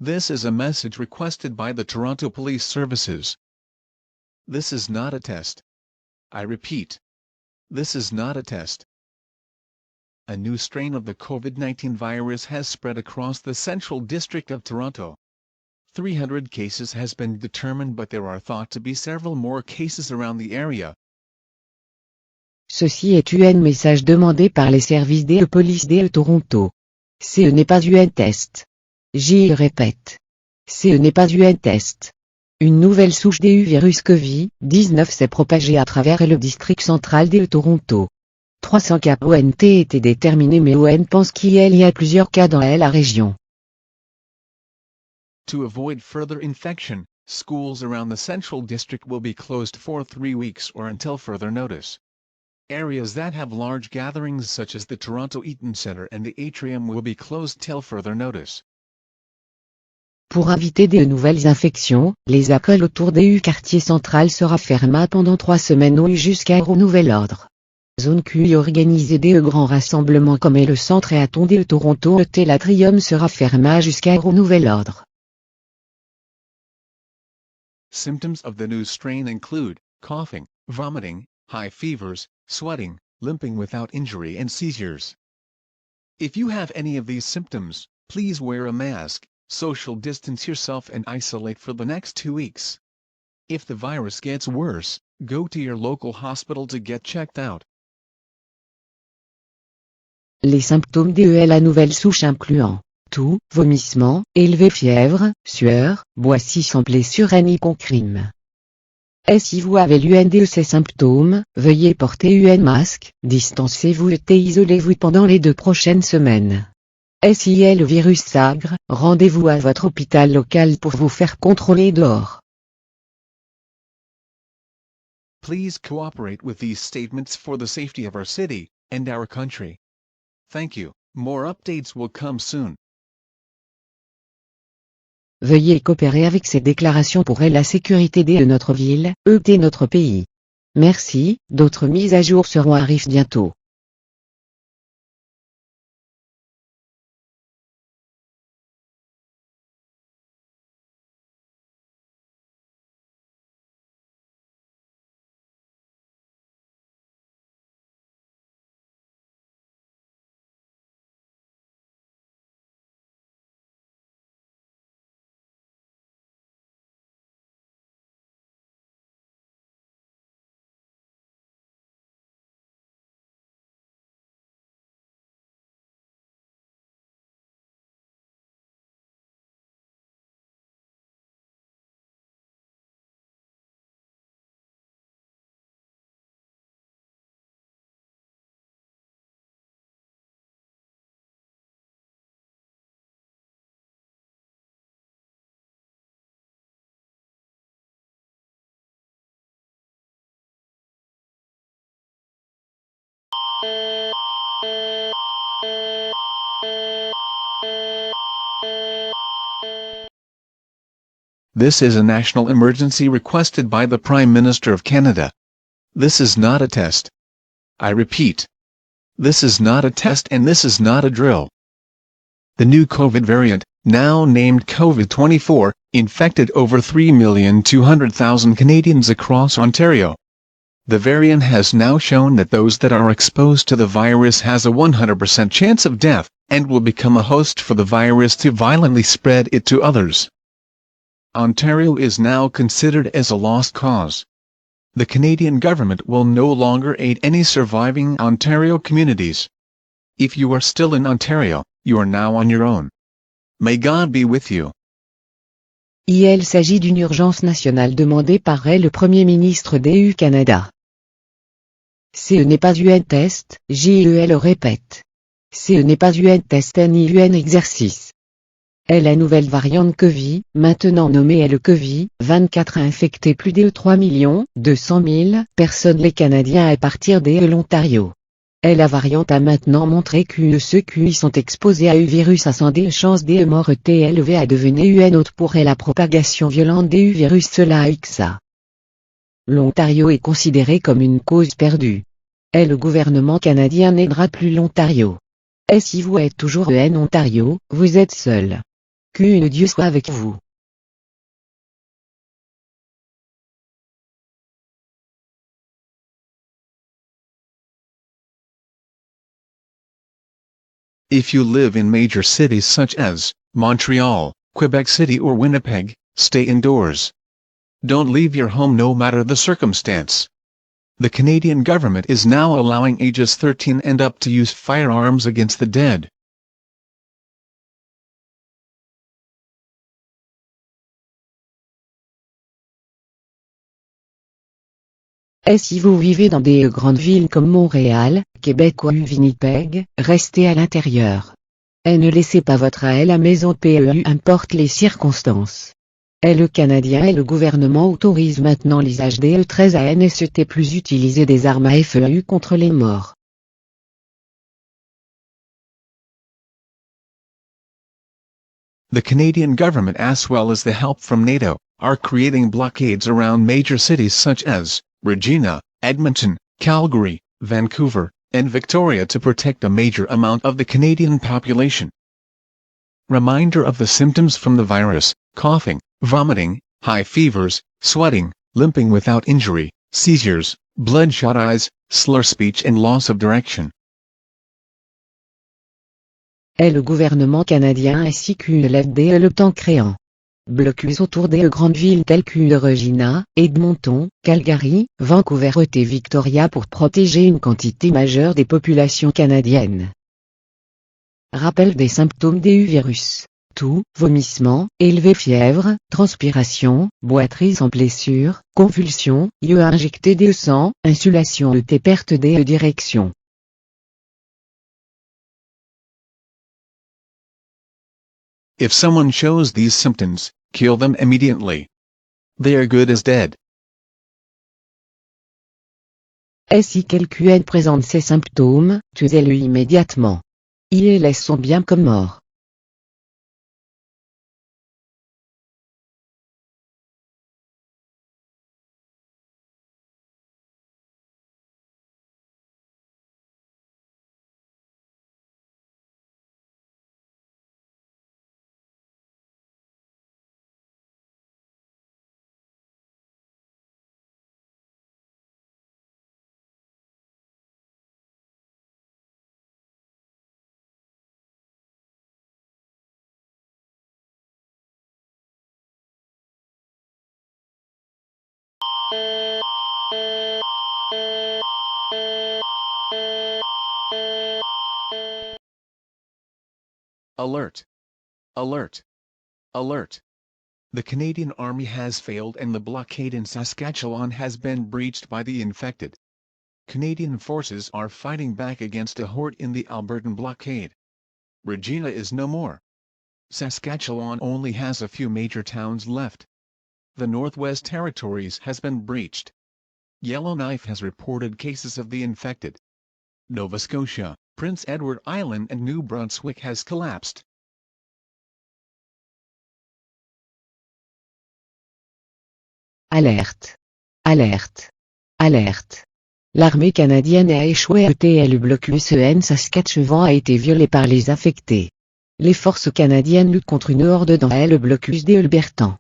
This is a message requested by the Toronto Police Services. This is not a test. I repeat. This is not a test. A new strain of the COVID-19 virus has spread across the Central District of Toronto. 300 cases has been determined, but there are thought to be several more cases around the area. Ceci est un message demandé par les services de police de Toronto. Ce n'est pas un test. J'y répète. Ce n'est pas un test. Une nouvelle souche du virus COVID-19 s'est propagée à travers le district central de Toronto. 300 cas ont été déterminés, mais on pense qu'il y a plusieurs cas dans la région. To avoid further infection, schools around the Central District will be closed for 3 weeks or until further notice. Areas that have large gatherings such as the Toronto Eaton Centre and the Atrium will be closed till further notice. Pour éviter de nouvelles infections, les écoles autour du quartier central sera fermées pendant 3 semaines ou jusqu'à nouvel ordre. Zone Q organisée de grands rassemblements comme le centre Eaton de Toronto et l'Atrium sera fermé jusqu'à nouvel ordre. Symptoms of the new strain include coughing, vomiting, high fevers, sweating, limping without injury and seizures. If you have any of these symptoms, please wear a mask, social distance yourself and isolate for the next 2 weeks. If the virus gets worse, go to your local hospital to get checked out. Les symptômes de la nouvelle souche incluant toux, vomissement, élevée fièvre, sueur, boisson sans blessure et crime. Et si vous avez l'un de ces symptômes, veuillez porter un masque, distancez-vous et isolez-vous pendant les 2 prochaines semaines. Et si le virus s'aggrave, rendez-vous à votre hôpital local pour vous faire contrôler dehors. Please cooperate with these statements for the safety of our city and our country. Thank you. More updates will come soon. Veuillez coopérer avec ces déclarations pour la sécurité de notre ville, et de notre pays. Merci, d'autres mises à jour seront arrivées bientôt. This is a national emergency requested by the Prime Minister of Canada. This is not a test. I repeat. This is not a test and this is not a drill. The new COVID variant, now named COVID-24, infected over 3,200,000 Canadians across Ontario. The variant has now shown that those that are exposed to the virus has a 100% chance of death, and will become a host for the virus to violently spread it to others. Ontario is now considered as a lost cause. The Canadian government will no longer aid any surviving Ontario communities. If you are still in Ontario, you are now on your own. May God be with you. Il s'agit d'une urgence nationale demandée par le Premier ministre du Canada. Ce n'est pas un test, je le répète. Ce n'est pas un test ni un exercice. Et la nouvelle variante COVID, maintenant nommée le COVID-24, a infecté plus de 3,2 millions personnes les Canadiens à partir de l'Ontario. Et la variante a maintenant montré que ceux qui sont exposés à un virus a des chances de mort élevées à devenir un autre pour la propagation violente du virus. Cela ça. L'Ontario est considéré comme une cause perdue. Et le gouvernement canadien n'aidera plus l'Ontario. Et si vous êtes toujours en Ontario, vous êtes seul. Que Dieu soit avec vous. If you live in major cities such as Montreal, Quebec City or Winnipeg, stay indoors. Don't leave your home no matter the circumstance. The Canadian government is now allowing ages 13 and up to use firearms against the dead. Et si vous vivez dans des grandes villes comme Montréal, Québec ou Winnipeg, restez à l'intérieur. Et ne laissez pas votre à la maison peu importe les circonstances. Et le Canadien et le gouvernement autorisent maintenant l'usage des E13 à NST plus utiliser des armes à feu contre les morts. The Canadian government as well as the help from NATO, are creating blockades around major cities such as Regina, Edmonton, Calgary, Vancouver, and Victoria to protect a major amount of the Canadian population. Reminder of the symptoms from the virus: coughing, vomiting, high fevers, sweating, limping without injury, seizures, bloodshot eyes, slur speech and loss of direction. Et le gouvernement canadien ainsi que l'FD le temps créant blocus autour des grandes villes telles que Regina, Edmonton, Calgary, Vancouver et Victoria pour protéger une quantité majeure des populations canadiennes. Rappel des symptômes des virus: toux, vomissement, élevée fièvre, transpiration, boiterie sans blessure, convulsions, yeux injectés de sang, insulation et perte de direction. If someone shows these symptoms, kill them immediately. They are good as dead. Et si quelqu'un présente ces symptômes, tuez-le immédiatement. Ils les sont bien comme morts. Alert! Alert! Alert! The Canadian Army has failed and the blockade in Saskatchewan has been breached by the infected. Canadian forces are fighting back against a horde in the Albertan blockade. Regina is no more. Saskatchewan only has a few major towns left. The Northwest Territories has been breached. Yellowknife has reported cases of the infected. Nova Scotia, Prince Edward Island and New Brunswick has collapsed. Alerte! Alerte! Alerte! L'armée canadienne a échoué et le blocus en Saskatchewan a été violé par les affectés. Les forces canadiennes luttent contre une horde dans le blocus des Albertans.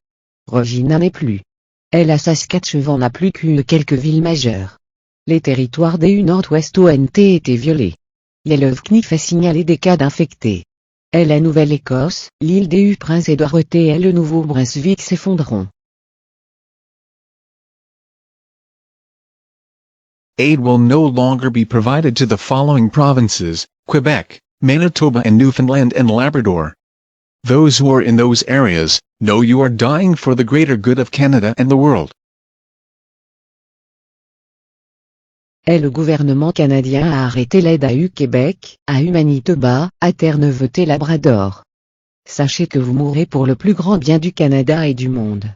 Regina n'est plus. Et la Saskatchewan n'a plus que quelques villes majeures. Les territoires des Nord-Ouest ont été violés. Yellowknife a signalé des cas d'infectés. Et la Nouvelle-Écosse, l'île des Prince-Édouard et le Nouveau-Brunswick s'effondreront. Aid will no longer be provided to the following provinces: Quebec, Manitoba and Newfoundland and Labrador. Those who are in those areas, know you are dying for the greater good of Canada and the world. Et le gouvernement canadien a arrêté l'aide à Québec, à Manitoba, à Terre-Neuve et Labrador. Sachez que vous mourrez pour le plus grand bien du Canada et du monde.